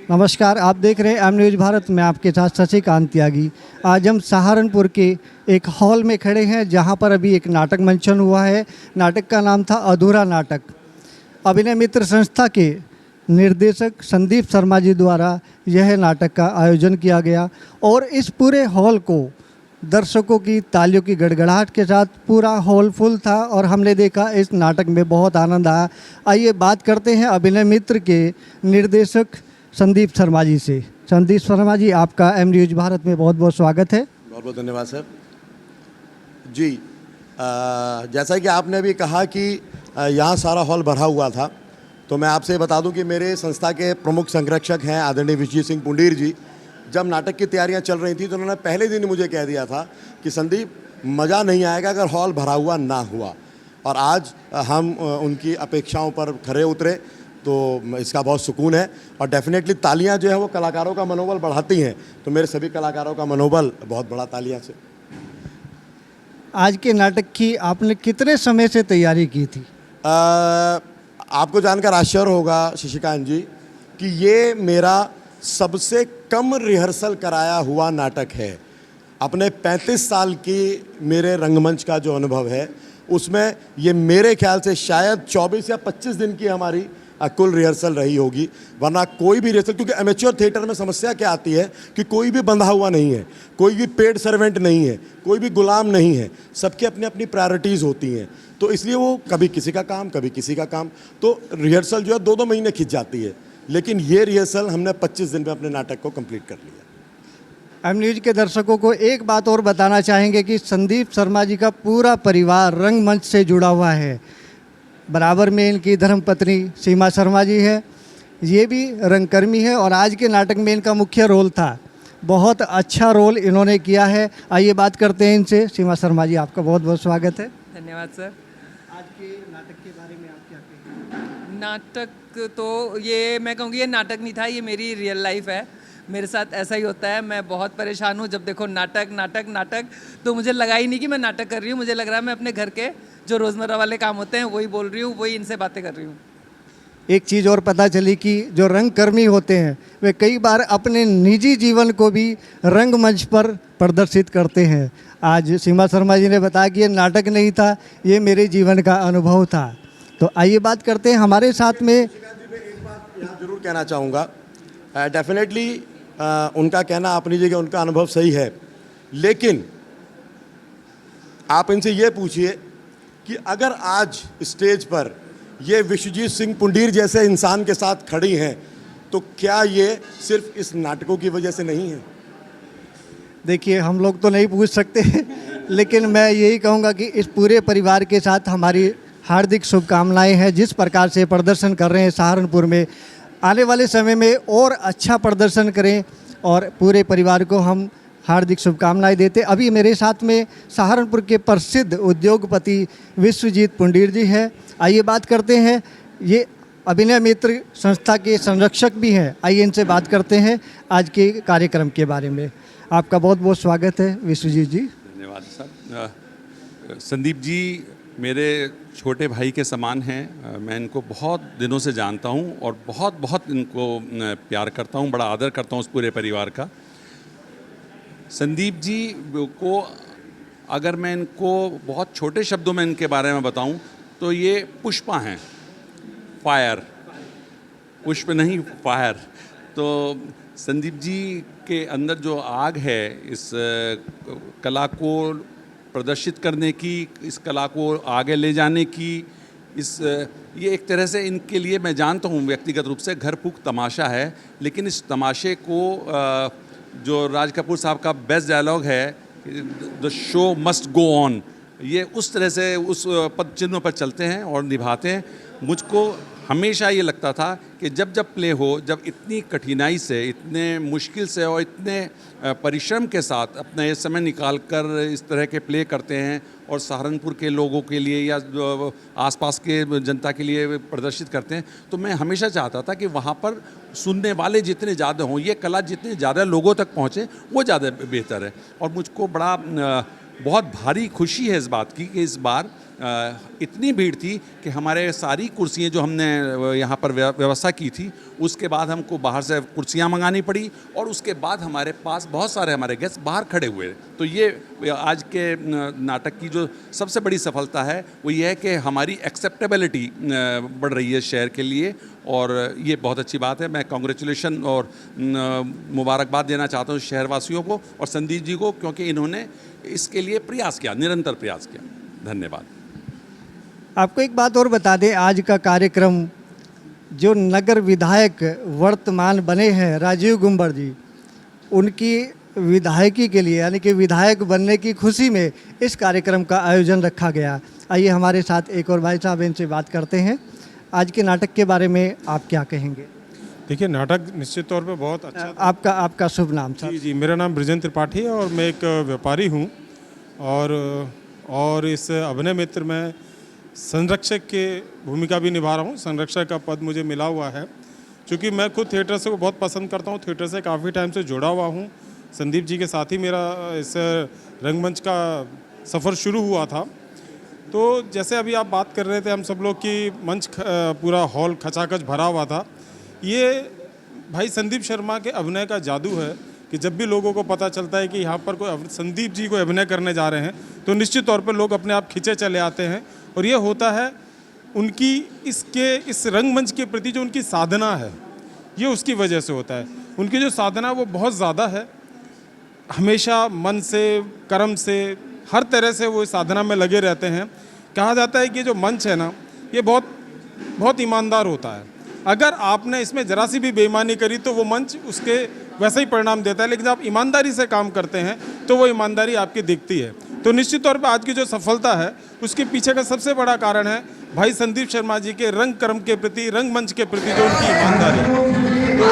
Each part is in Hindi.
नमस्कार, आप देख रहे हैं एम न्यूज़ भारत में आपके साथ शशिकांत त्यागी। आज हम सहारनपुर के एक हॉल में खड़े हैं जहां पर अभी एक नाटक मंचन हुआ है। नाटक का नाम था अधूरा नाटक। अभिनय मित्र संस्था के निर्देशक संदीप शर्मा जी द्वारा यह नाटक का आयोजन किया गया और इस पूरे हॉल को दर्शकों की तालियों की गड़गड़ाहट के साथ पूरा हॉल फुल था और हमने देखा इस नाटक में बहुत आनंद आया। आइए बात करते हैं अभिनय मित्र के निर्देशक संदीप शर्मा जी से। संदीप शर्मा जी, आपका एम न्यूज़ भारत में बहुत बहुत स्वागत है। बहुत बहुत धन्यवाद सर जी। जैसा कि आपने अभी कहा कि यहाँ सारा हॉल भरा हुआ था, तो मैं आपसे बता दूं कि मेरे संस्था के प्रमुख संरक्षक हैं आदरणीय विश्वजीत सिंह पुंडीर जी। जब नाटक की तैयारियां चल रही थी तो उन्होंने पहले दिन मुझे कह दिया था कि संदीप, मज़ा नहीं आएगा अगर हॉल भरा हुआ ना हुआ। और आज हम उनकी अपेक्षाओं पर खरे उतरे, तो इसका बहुत सुकून है। और डेफिनेटली तालियां जो है वो कलाकारों का मनोबल बढ़ाती हैं, तो मेरे सभी कलाकारों का मनोबल बहुत बड़ा तालियां से। आज के नाटक की आपने कितने समय से तैयारी की थी? आपको जानकर आश्चर्य होगा शशिकांत जी कि ये मेरा सबसे कम रिहर्सल कराया हुआ नाटक है। अपने 35 साल की मेरे रंगमंच का जो अनुभव है उसमें ये मेरे ख्याल से शायद 24 या 25 दिन की हमारी कुल रिहर्सल रही होगी। वरना कोई भी रिहर्सल, क्योंकि एमेच्योर थिएटर में समस्या क्या आती है कि कोई भी बंधा हुआ नहीं है, कोई भी पेड सर्वेंट नहीं है, कोई भी गुलाम नहीं है, सबकी अपनी अपनी प्रायोरिटीज़ होती हैं। तो इसलिए वो कभी किसी का काम कभी किसी का काम, तो रिहर्सल जो है 2-2 महीने खिंच जाती है। लेकिन ये रिहर्सल हमने 25 दिन में अपने नाटक को कंप्लीट कर लिया। एम न्यूज़ के दर्शकों को एक बात और बताना चाहेंगे कि संदीप शर्मा जी का पूरा परिवार रंगमंच से जुड़ा हुआ है। बराबर में इनकी धर्मपत्नी सीमा शर्मा जी है, ये भी रंगकर्मी है और आज के नाटक में इनका मुख्य रोल था। बहुत अच्छा रोल इन्होंने किया है। आइए बात करते हैं इनसे। सीमा शर्मा जी, आपका बहुत बहुत स्वागत है। धन्यवाद सर। आज के नाटक के बारे में आप क्या कहेंगे? नाटक तो ये मैं कहूँगी ये नाटक नहीं था, ये मेरी रियल लाइफ है। मेरे साथ ऐसा ही होता है। मैं बहुत परेशान हूँ जब देखो नाटक नाटक नाटक, तो मुझे लगा ही नहीं कि मैं नाटक कर रही हूँ। मुझे लग रहा है मैं अपने घर के जो रोज़मर्रा वाले काम होते हैं वही बोल रही हूँ, वही इनसे बातें कर रही हूँ। एक चीज़ और पता चली कि जो रंगकर्मी होते हैं वे कई बार अपने निजी जीवन को भी रंगमंच पर प्रदर्शित करते हैं। आज सीमा शर्मा जी ने बताया कि ये नाटक नहीं था, ये मेरे जीवन का अनुभव था। तो आइए बात करते हैं हमारे साथ में। एक बात यहाँ जरूर कहना चाहूँगा, डेफिनेटली उनका कहना अपनी जगह, उनका अनुभव सही है। लेकिन आप इनसे ये पूछिए कि अगर आज स्टेज पर ये विश्वजीत सिंह पुंडीर जैसे इंसान के साथ खड़ी हैं, तो क्या ये सिर्फ इस नाटकों की वजह से नहीं है? देखिए, हम लोग तो नहीं पूछ सकते लेकिन मैं यही कहूँगा कि इस पूरे परिवार के साथ हमारी हार्दिक शुभकामनाएं हैं। जिस प्रकार से प्रदर्शन कर रहे हैं सहारनपुर में, आने वाले समय में और अच्छा प्रदर्शन करें और पूरे परिवार को हम हार्दिक शुभकामनाएं देते। अभी मेरे साथ में सहारनपुर के प्रसिद्ध उद्योगपति विश्वजीत पुंडीर जी हैं। आइए बात करते हैं, ये अभिनय मित्र संस्था के संरक्षक भी हैं। आइए इनसे बात करते हैं आज के कार्यक्रम के बारे में। आपका बहुत बहुत स्वागत है विश्वजीत जी। धन्यवाद सर। संदीप जी मेरे छोटे भाई के समान हैं। मैं इनको बहुत दिनों से जानता हूं और बहुत बहुत इनको प्यार करता हूं, बड़ा आदर करता हूं उस पूरे परिवार का। संदीप जी को अगर मैं इनको बहुत छोटे शब्दों में इनके बारे में बताऊं तो ये पुष्पा हैं, फायर, पुष्प नहीं फायर। तो संदीप जी के अंदर जो आग है इस कला को प्रदर्शित करने की, इस कला को आगे ले जाने की, ये एक तरह से इनके लिए मैं जानता हूँ व्यक्तिगत रूप से घर फूक तमाशा है। लेकिन इस तमाशे को जो राज कपूर साहब का बेस्ट डायलॉग है, the show must go on, ये उस तरह से उस पद चिन्हों पर चलते हैं और निभाते हैं। मुझको हमेशा ये लगता था कि जब जब प्ले हो, जब इतनी कठिनाई से, इतने मुश्किल से और इतने परिश्रम के साथ अपना ये समय निकाल कर इस तरह के प्ले करते हैं और सहारनपुर के लोगों के लिए या आसपास के जनता के लिए प्रदर्शित करते हैं, तो मैं हमेशा चाहता था कि वहाँ पर सुनने वाले जितने ज़्यादा हों, ये कला जितने ज़्यादा लोगों तक पहुँचे वो ज़्यादा बेहतर है। और मुझको बहुत भारी खुशी है इस बात की कि इस बार इतनी भीड़ थी कि हमारे सारी कुर्सियाँ जो हमने यहाँ पर व्यवस्था की थी, उसके बाद हमको बाहर से कुर्सियाँ मंगानी पड़ी और उसके बाद हमारे पास बहुत सारे हमारे गेस्ट बाहर खड़े हुए। तो ये आज के नाटक की जो सबसे बड़ी सफलता है वो ये है कि हमारी एक्सेप्टेबिलिटी बढ़ रही है शहर के लिए, और ये बहुत अच्छी बात है। मैं कॉन्ग्रेचुलेशन और मुबारकबाद देना चाहता हूँ शहरवासियों को और संदीप जी को, क्योंकि इन्होंने इसके लिए प्रयास किया, निरंतर प्रयास किया। धन्यवाद। आपको एक बात और बता दें, आज का कार्यक्रम जो नगर विधायक वर्तमान बने हैं राजीव गुंबर जी, उनकी विधायकी के लिए यानी कि विधायक बनने की खुशी में इस कार्यक्रम का आयोजन रखा गया। आइए हमारे साथ एक और भाई साहब, इनसे बात करते हैं। आज के नाटक के बारे में आप क्या कहेंगे? देखिए, नाटक निश्चित तौर पे बहुत अच्छा था। आपका शुभ नाम सर? जी, मेरा नाम बृजेंद्र त्रिपाठी है और मैं एक व्यापारी हूँ, और इस अभिनय मित्र में संरक्षक के भूमिका भी निभा रहा हूँ। संरक्षक का पद मुझे मिला हुआ है क्योंकि मैं खुद थिएटर से बहुत पसंद करता हूँ, थिएटर से काफ़ी टाइम से जुड़ा हुआ हूँ। संदीप जी के साथ ही मेरा इस रंगमंच का सफ़र शुरू हुआ था। तो जैसे अभी आप बात कर रहे थे, हम सब लोग की मंच पूरा हॉल खचाखच भरा हुआ था। ये भाई संदीप शर्मा के अभिनय का जादू है कि जब भी लोगों को पता चलता है कि यहाँ पर कोई संदीप जी को अभिनय करने जा रहे हैं तो निश्चित तौर पर लोग अपने आप खिंचे चले आते हैं। और ये होता है उनकी इस रंगमंच के प्रति जो उनकी साधना है, ये उसकी वजह से होता है। उनकी जो साधना वो बहुत ज़्यादा है, हमेशा मन से, कर्म से, हर तरह से वो इस साधना में लगे रहते हैं। कहा जाता है कि जो मंच है ना, ये बहुत बहुत ईमानदार होता है। अगर आपने इसमें ज़रा सी भी बेईमानी करी तो वो मंच उसके वैसा ही परिणाम देता है, लेकिन जब आप ईमानदारी से काम करते हैं तो वो ईमानदारी आपकी दिखती है। तो निश्चित तौर पर आज की जो सफलता है उसके पीछे का सबसे बड़ा कारण है भाई संदीप शर्मा जी के रंग कर्म के प्रति, रंगमंच के प्रति जो उनकी ईमानदारी है। तो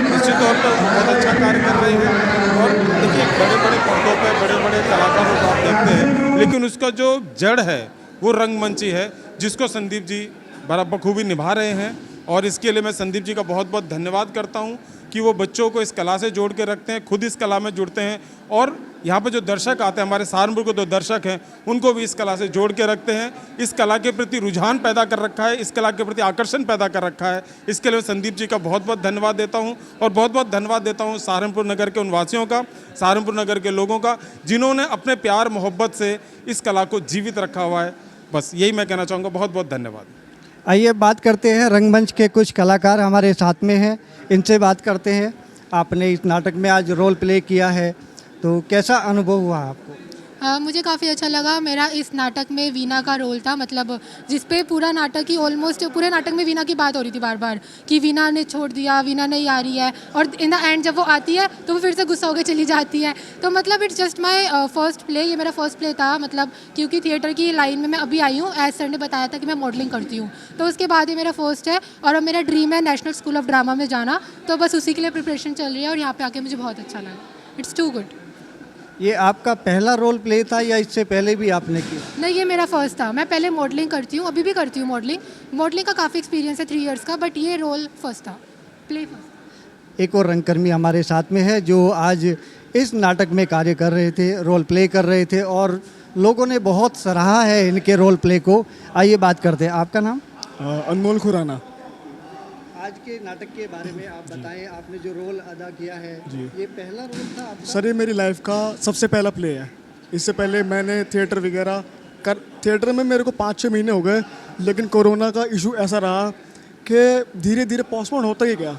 निश्चित तौर पर बहुत अच्छा कार्य कर रहे हैं। और देखिए, बड़े बड़े पर्दों पर बड़े बड़े कलाकारों को आप देखते हैं, लेकिन उसका जो जड़ है वो रंगमंच ही है, जिसको संदीप जी बखूबी निभा रहे हैं। और इसके लिए मैं संदीप जी का बहुत बहुत धन्यवाद करता हूं कि वो बच्चों को इस कला से जोड़ के रखते हैं, खुद इस कला में जुड़ते हैं, और यहाँ पे जो दर्शक आते हैं, हमारे सहारनपुर के जो दर्शक हैं, उनको भी इस कला से जोड़ के रखते हैं। इस कला के प्रति रुझान पैदा कर रखा है, इस कला के प्रति आकर्षण पैदा कर रखा है। इसके लिए मैं संदीप जी का बहुत बहुत धन्यवाद देता हूँ। और बहुत बहुत धन्यवाद देता हूँ सहारनपुर नगर के उन वासियों का, सहारनपुर नगर के लोगों का, जिन्होंने अपने प्यार मोहब्बत से इस कला को जीवित रखा हुआ है। बस यही मैं कहना चाहूँगा। बहुत बहुत धन्यवाद। आइए बात करते हैं, रंगमंच के कुछ कलाकार हमारे साथ में हैं, इनसे बात करते हैं। आपने इस नाटक में आज रोल प्ले किया है, तो कैसा अनुभव हुआ आपको? मुझे काफ़ी अच्छा लगा। मेरा इस नाटक में वीना का रोल था, मतलब जिस पे पूरा नाटक ही ऑलमोस्ट पूरे नाटक में वीना की बात हो रही थी बार बार कि वीना ने छोड़ दिया, वीना नहीं आ रही है, और इन द एंड जब वो आती है तो वो फिर से गुस्सा होकर चली जाती है। तो मतलब it's just my first play, ये मेरा फर्स्ट प्ले था, मतलब क्योंकि थिएटर की लाइन में मैं अभी आई हूँ। एज सर ने बताया था कि मैं मॉडलिंग करती हूँ, तो उसके बाद ही मेरा फर्स्ट है। और अब मेरा ड्रीम है नेशनल स्कूल ऑफ ड्रामा में जाना, तो बस उसी के लिए प्रिपरेशन चल रही है। और यहाँ पे आके मुझे बहुत अच्छा लगा। It's too good. ये आपका पहला रोल प्ले था या इससे पहले भी आपने किया? नहीं, ये मेरा फर्स्ट था। मैं पहले मॉडलिंग करती हूँ, अभी भी करती हूँ मॉडलिंग का काफ़ी एक्सपीरियंस है 3 इयर्स का, बट ये रोल फर्स्ट था, प्ले फर्स्ट। एक और रंगकर्मी हमारे साथ में है जो आज इस नाटक में कार्य कर रहे थे, रोल प्ले कर रहे थे, और लोगों ने बहुत सराहा है इनके रोल प्ले को। आइए बात करते हैं। आपका नाम? अनमोल खुराना। आज के नाटक के बारे में आप बताएं, आपने जो रोल अदा किया है, ये पहला रोल था आपका? सर, ये मेरी लाइफ का सबसे पहला प्ले है। इससे पहले मैंने थिएटर में मेरे को 5-6 महीने हो गए, लेकिन कोरोना का इशू ऐसा रहा कि धीरे धीरे पोस्टपोन होता ही गया।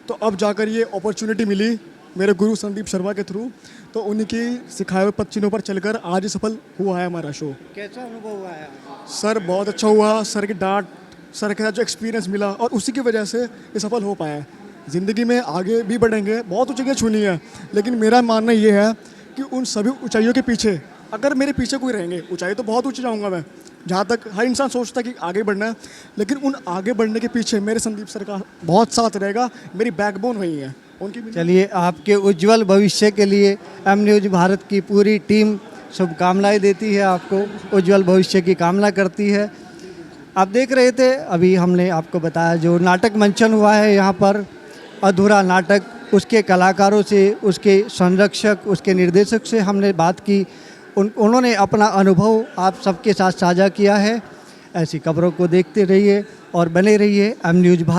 तो अब जाकर ये अपॉर्चुनिटी मिली मेरे गुरु संदीप शर्मा के थ्रू, तो उनकी सिखाए हुए पद पर चलकर आज सफल हुआ है हमारा शो। कैसा अनुभव हुआ है? सर, बहुत अच्छा हुआ। सर की डांट, सर के साथ जो एक्सपीरियंस मिला, और उसी की वजह से ये सफल हो पाया है। ज़िंदगी में आगे भी बढ़ेंगे, बहुत ऊँचाइयाँ छूनी है, लेकिन मेरा मानना ये है कि उन सभी ऊंचाइयों के पीछे अगर मेरे पीछे कोई रहेंगे, ऊंचाई तो बहुत ऊँची जाऊँगा मैं, जहाँ तक हर इंसान सोचता है कि आगे बढ़ना है, लेकिन उन आगे बढ़ने के पीछे मेरे संदीप सर का बहुत साथ रहेगा। मेरी बैकबोन वही है उनकी। चलिए, आपके उज्जवल भविष्य के लिए एम न्यूज़ भारत की पूरी टीम शुभकामनाएं देती है, आपको उज्जवल भविष्य की कामना करती है। आप देख रहे थे, अभी हमने आपको बताया जो नाटक मंचन हुआ है यहाँ पर, अधूरा नाटक, उसके कलाकारों से, उसके संरक्षक, उसके निर्देशक से हमने बात की। उन्होंने अपना अनुभव आप सबके साथ साझा किया है। ऐसी खबरों को देखते रहिए और बने रहिए एम न्यूज़ भारत।